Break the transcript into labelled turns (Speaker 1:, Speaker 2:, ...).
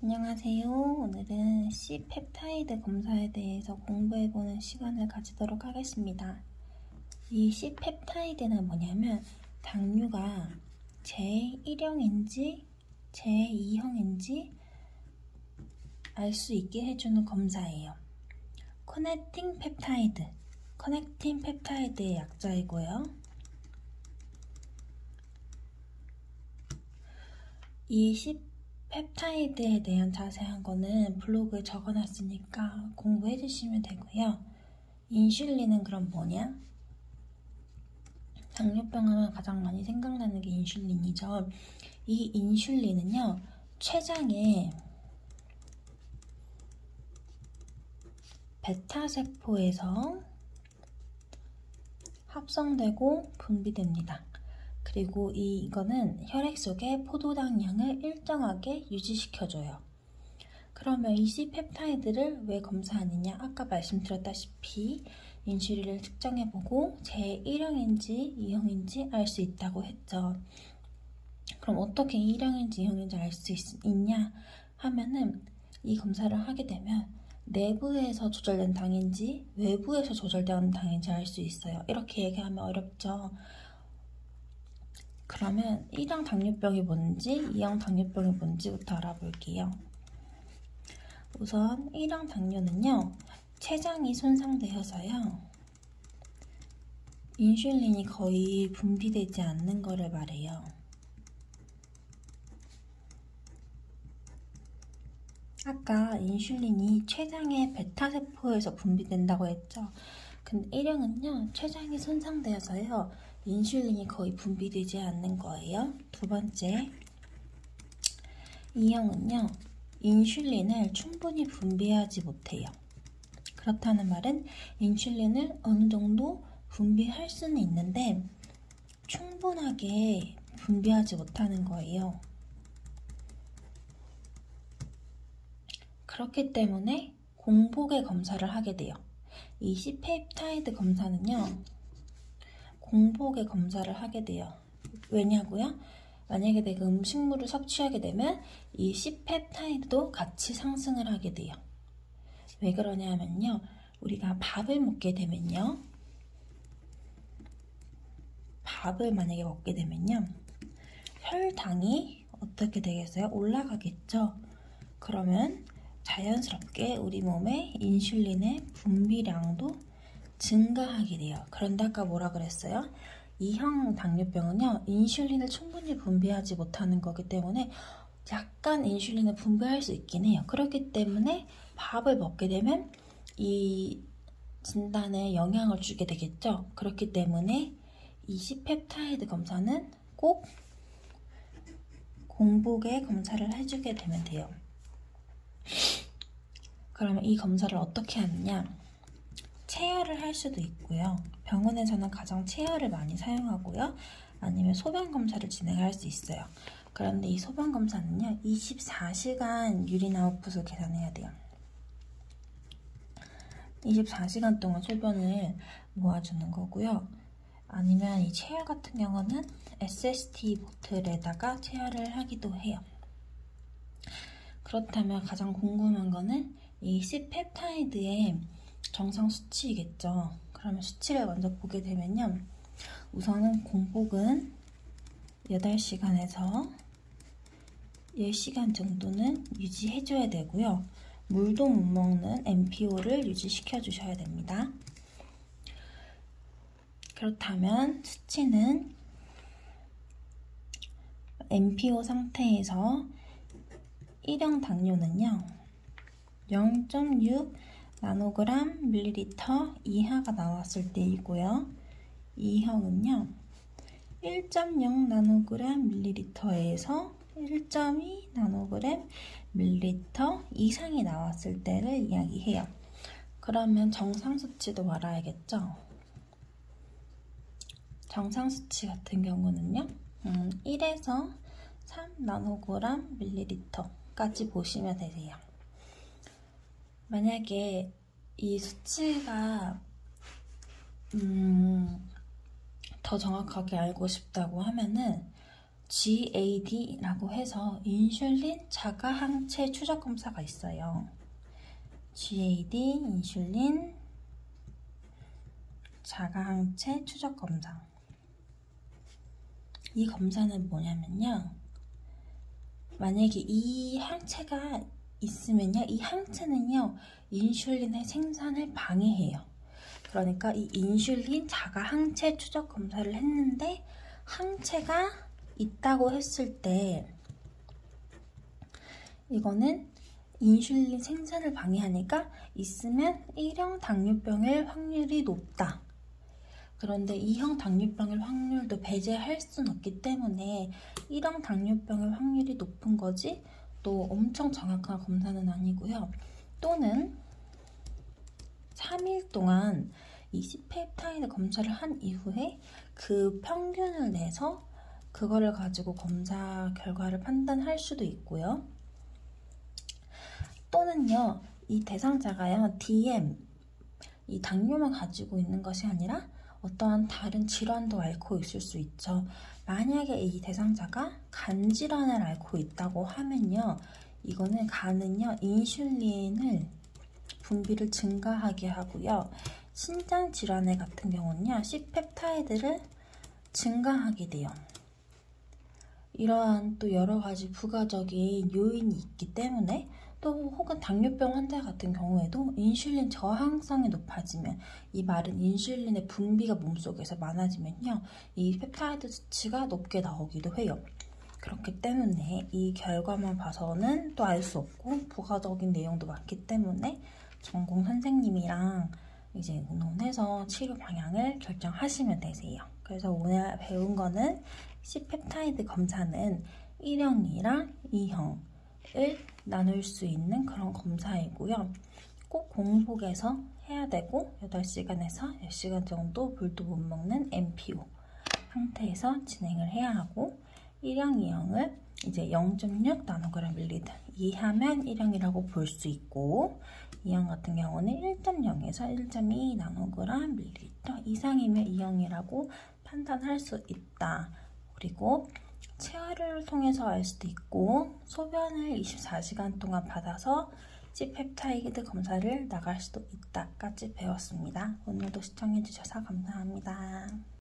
Speaker 1: 안녕하세요. 오늘은 C펩타이드 검사에 대해서 공부해보는 시간을 가지도록 하겠습니다. 이 C펩타이드는 뭐냐면 당류가 제1형인지 제2형인지 알 수 있게 해주는 검사예요. 커넥팅 펩타이드의 약자이고요. 이 C펩타이드에 대한 자세한 거는 블로그에 적어놨으니까 공부해 주시면 되고요. 인슐린은 그럼 뭐냐? 당뇨병 하면 가장 많이 생각나는 게 인슐린이죠. 이 인슐린은요, 췌장에 베타세포에서 합성되고 분비됩니다. 그리고 이거는 혈액 속의 포도당량을 일정하게 유지시켜줘요. 그러면 이 C펩타이드를 왜 검사하느냐? 아까 말씀드렸다시피 인슐린을 측정해보고 제1형인지 2형인지 알 수 있다고 했죠. 그럼 어떻게 1형인지 2형인지 알 수 있냐 하면은 이 검사를 하게 되면 내부에서 조절된 당인지 외부에서 조절된 당인지 알 수 있어요. 이렇게 얘기하면 어렵죠. 그러면 1형 당뇨병이 뭔지 2형 당뇨병이 뭔지부터 알아볼게요. 우선 1형 당뇨는요, 췌장이 손상되어서요, 인슐린이 거의 분비되지 않는 거를 말해요. 아까 인슐린이 췌장의 베타세포에서 분비된다고 했죠. 근데 1형은요, 췌장이 손상되어서요, 인슐린이 거의 분비되지 않는 거예요. 두 번째, 2형은요, 인슐린을 충분히 분비하지 못해요. 그렇다는 말은 인슐린을 어느 정도 분비할 수는 있는데 충분하게 분비하지 못하는 거예요. 그렇기 때문에 공복의 검사를 하게 돼요. 이 C펩타이드 검사는요, 공복의 검사를 하게 돼요. 왜냐고요? 만약에 내가 음식물을 섭취하게 되면 이 C펩타이드도 같이 상승을 하게 돼요. 왜 그러냐면요, 우리가 밥을 먹게 되면요, 혈당이 어떻게 되겠어요? 올라가겠죠? 그러면 자연스럽게 우리 몸의 인슐린의 분비량도 증가하게 돼요. 그런데 아까 뭐라 그랬어요? 2형 당뇨병은요, 인슐린을 충분히 분비하지 못하는 거기 때문에 약간 인슐린을 분비할 수 있긴 해요. 그렇기 때문에 밥을 먹게 되면 이 진단에 영향을 주게 되겠죠. 그렇기 때문에 이 C펩타이드 검사는 꼭 공복에 검사를 해주게 되면 돼요. 그러면 이 검사를 어떻게 하느냐? 체열을 할 수도 있고요. 병원에서는 가장 체열을 많이 사용하고요. 아니면 소변 검사를 진행할 수 있어요. 그런데 이 소변 검사는요, 24시간 유린 아웃풋을 계산해야 돼요. 24시간 동안 소변을 모아주는 거고요. 아니면 이 체열 같은 경우는 SST 보틀에다가 체열을 하기도 해요. 그렇다면 가장 궁금한 거는 이 C펩타이드의 정상 수치이겠죠. 그러면 수치를 먼저 보게 되면요, 우선은 공복은 8시간에서 10시간 정도는 유지해줘야 되고요. 물도 못 먹는 MPO를 유지시켜 주셔야 됩니다. 그렇다면 수치는 MPO 상태에서 1형 당뇨는요, 0.6 나노그램 밀리리터 이하가 나왔을 때이고요. 2형은요, 1.0 나노그램 밀리리터에서 1.2 나노그램 밀리리터 이상이 나왔을 때를 이야기해요. 그러면 정상 수치도 알아야겠죠? 정상 수치 같은 경우는요, 1에서 3 나노그램 밀리리터까지 보시면 되세요. 만약에 이 수치가 더 정확하게 알고 싶다고 하면은 GAD라고 해서 인슐린 자가항체 추적 검사가 있어요. GAD 인슐린 자가항체 추적 검사. 이 검사는 뭐냐면요, 만약에 이 항체가 있으면요, 이 항체는요 인슐린의 생산을 방해해요. 그러니까 이 인슐린 자가항체 추적 검사를 했는데 항체가 있다고 했을 때 이거는 인슐린 생산을 방해하니까 있으면 1형 당뇨병일 확률이 높다. 그런데 2형 당뇨병일 확률도 배제할 순 없기 때문에 1형 당뇨병일 확률이 높은 거지 또 엄청 정확한 검사는 아니고요. 또는 3일 동안 이 C펩타이드 검사를 한 이후에 그 평균을 내서 그거를 가지고 검사 결과를 판단할 수도 있고요. 또는요, 이 대상자가요, DM, 이 당뇨만 가지고 있는 것이 아니라 어떠한 다른 질환도 앓고 있을 수 있죠. 만약에 이 대상자가 간 질환을 앓고 있다고 하면요, 이거는 간은요, 인슐린을 분비를 증가하게 하고요. 신장 질환의 같은 경우는요, C펩타이드를 증가하게 돼요. 이러한 또 여러 가지 부가적인 요인이 있기 때문에 또 혹은 당뇨병 환자 같은 경우에도 인슐린 저항성이 높아지면 이 말은 인슐린의 분비가 몸속에서 많아지면요, 이 펩타이드 수치가 높게 나오기도 해요. 그렇기 때문에 이 결과만 봐서는 또 알 수 없고 부가적인 내용도 많기 때문에 전공 선생님이랑 이제 의논해서 치료 방향을 결정하시면 되세요. 그래서 오늘 배운 거는 C펩타이드 검사는 1형이랑 2형을 나눌 수 있는 그런 검사이고요. 꼭 공복에서 해야 되고 8시간에서 10시간 정도 물도 못 먹는 MPO 상태에서 진행을 해야 하고 1형, 2형을 이제 0.6 나노그램 밀리리터 이하면 1형이라고 볼 수 있고 2형 같은 경우는 1.0에서 1.2 나노그램 밀리리터 이상이면 2형이라고 판단할 수 있다. 그리고 체화를 통해서 알 수도 있고 소변을 24시간 동안 받아서 C펩타이드 검사를 나갈 수도 있다까지 배웠습니다. 오늘도 시청해주셔서 감사합니다.